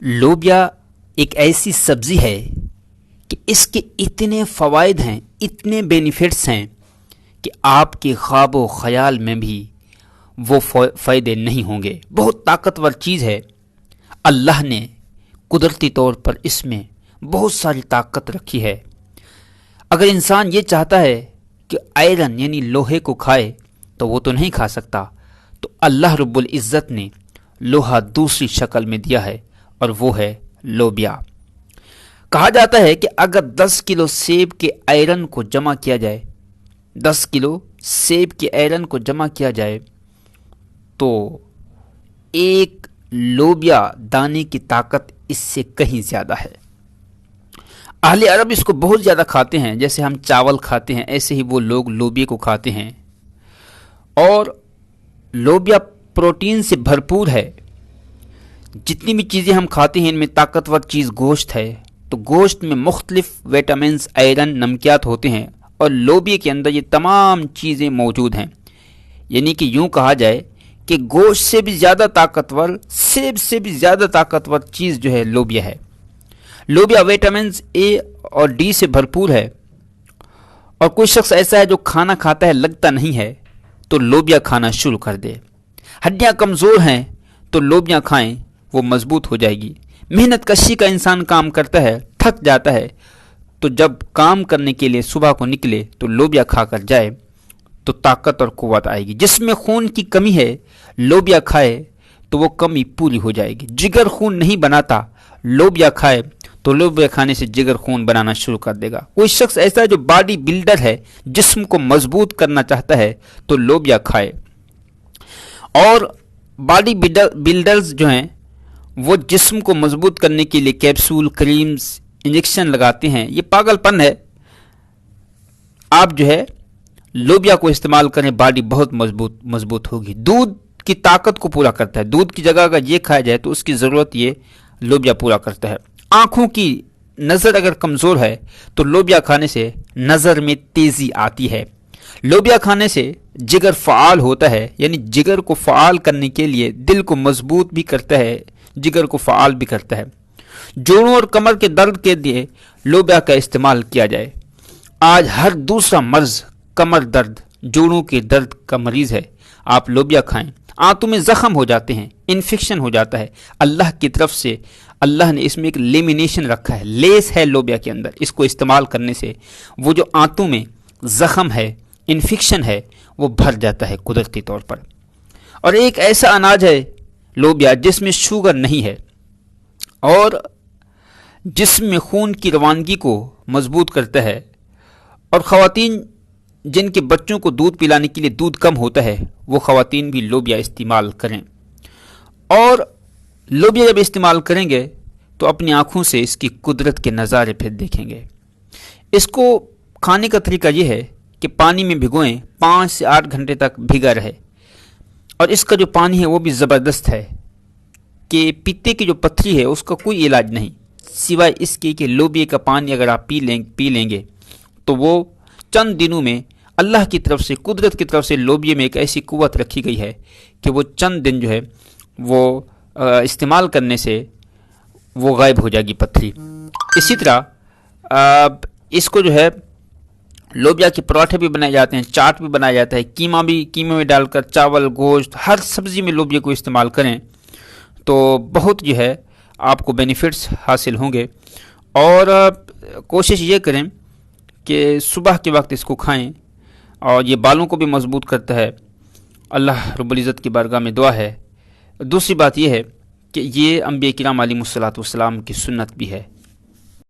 لوبیا ایک ایسی سبزی ہے کہ اس کے اتنے فوائد ہیں، اتنے بینیفٹس ہیں کہ آپ کے خواب و خیال میں بھی وہ فائدے نہیں ہوں گے۔ بہت طاقتور چیز ہے۔ اللہ نے قدرتی طور پر اس میں بہت ساری طاقت رکھی ہے۔ اگر انسان یہ چاہتا ہے کہ آئرن یعنی لوہے کو کھائے تو وہ تو نہیں کھا سکتا، تو اللہ رب العزت نے لوہا دوسری شکل میں دیا ہے، اور وہ ہے لوبیا۔ کہا جاتا ہے کہ اگر 10 کلو سیب کے آئرن کو جمع کیا جائے، 10 کلو سیب کے آئرن کو جمع کیا جائے تو ایک لوبیا دانے کی طاقت اس سے کہیں زیادہ ہے۔ اہل عرب اس کو بہت زیادہ کھاتے ہیں، جیسے ہم چاول کھاتے ہیں ایسے ہی وہ لوگ لوبیا کو کھاتے ہیں، اور لوبیا پروٹین سے بھرپور ہے۔ جتنی بھی چیزیں ہم کھاتے ہیں ان میں طاقتور چیز گوشت ہے، تو گوشت میں مختلف وٹامنز، آئرن، نمکیات ہوتے ہیں، اور لوبیا کے اندر یہ تمام چیزیں موجود ہیں۔ یعنی کہ یوں کہا جائے کہ گوشت سے بھی زیادہ طاقتور، سیب سے بھی زیادہ طاقتور چیز جو ہے لوبیا ہے۔ لوبیا وٹامنز اے اور ڈی سے بھرپور ہے، اور کوئی شخص ایسا ہے جو کھانا کھاتا ہے لگتا نہیں ہے تو لوبیا کھانا شروع کر دے۔ ہڈیاں کمزور ہیں تو لوبیا کھائیں، وہ مضبوط ہو جائے گی۔ محنت کشی کا انسان کام کرتا ہے، تھک جاتا ہے، تو جب کام کرنے کے لیے صبح کو نکلے تو لوبیا کھا کر جائے تو طاقت اور قوت آئے گی۔ جس میں خون کی کمی ہے لوبیا کھائے تو وہ کمی پوری ہو جائے گی۔ جگر خون نہیں بناتا، لوبیا کھائے تو لوبیا کھانے سے جگر خون بنانا شروع کر دے گا۔ کوئی شخص ایسا ہے جو باڈی بلڈر ہے، جسم کو مضبوط کرنا چاہتا ہے تو لوبیا کھائے۔ اور باڈی بلڈرز جو ہیں وہ جسم کو مضبوط کرنے کے لیے کیپسول، کریمز، انجیکشن لگاتے ہیں، یہ پاگل پن ہے۔ آپ جو ہے لوبیا کو استعمال کریں، باڈی بہت مضبوط ہوگی۔ دودھ کی طاقت کو پورا کرتا ہے۔ دودھ کی جگہ اگر یہ کھایا جائے تو اس کی ضرورت یہ لوبیا پورا کرتا ہے۔ آنکھوں کی نظر اگر کمزور ہے تو لوبیا کھانے سے نظر میں تیزی آتی ہے۔ لوبیا کھانے سے جگر فعال ہوتا ہے، یعنی جگر کو فعال کرنے کے لیے دل کو مضبوط بھی کرتا ہے، جگر کو فعال بھی کرتا ہے۔ جوڑوں اور کمر کے درد کے لیے لوبیا کا استعمال کیا جائے۔ آج ہر دوسرا مرض کمر درد، جوڑوں کے درد کا مریض ہے، آپ لوبیا کھائیں۔ آنتوں میں زخم ہو جاتے ہیں، انفیکشن ہو جاتا ہے، اللہ کی طرف سے اللہ نے اس میں ایک لیمینیشن رکھا ہے، لیس ہے لوبیا کے اندر۔ اس کو استعمال کرنے سے وہ جو آنتوں میں زخم ہے، انفیکشن ہے، وہ بھر جاتا ہے قدرتی طور پر۔ اور ایک ایسا اناج ہے لوبیا جس میں شوگر نہیں ہے، اور جسم میں خون کی روانگی کو مضبوط کرتا ہے۔ اور خواتین جن کے بچوں کو دودھ پلانے کے لیے دودھ کم ہوتا ہے، وہ خواتین بھی لوبیا استعمال کریں۔ اور لوبیا جب استعمال کریں گے تو اپنی آنکھوں سے اس کی قدرت کے نظارے پھر دیکھیں گے۔ اس کو کھانے کا طریقہ یہ ہے کہ پانی میں بھگوئیں، 5 سے 8 گھنٹے تک بھیگا رہے، اور اس کا جو پانی ہے وہ بھی زبردست ہے کہ پیتے کی جو پتھری ہے اس کا کوئی علاج نہیں، سوائے اس کے کہ لوبیا کا پانی اگر آپ پی لیں گے تو وہ چند دنوں میں اللہ کی طرف سے، قدرت کی طرف سے لوبیا میں ایک ایسی قوت رکھی گئی ہے کہ وہ چند دن جو ہے وہ استعمال کرنے سے وہ غائب ہو جائے گی پتھری۔ اسی طرح اس کو جو ہے لوبیا کے پراٹھے بھی بنائے جاتے ہیں، چاٹ بھی بنایا جاتا ہے، قیمہ میں ڈال کر، چاول، گوشت، ہر سبزی میں لوبیا کو استعمال کریں تو بہت جو ہے آپ کو بینیفٹس حاصل ہوں گے۔ اور کوشش یہ کریں کہ صبح کے وقت اس کو کھائیں، اور یہ بالوں کو بھی مضبوط کرتا ہے۔ اللہ رب العزت کی بارگاہ میں دعا ہے۔ دوسری بات یہ ہے کہ یہ انبیاء کرام علیہم الصلوۃ والسلام کی سنت بھی ہے۔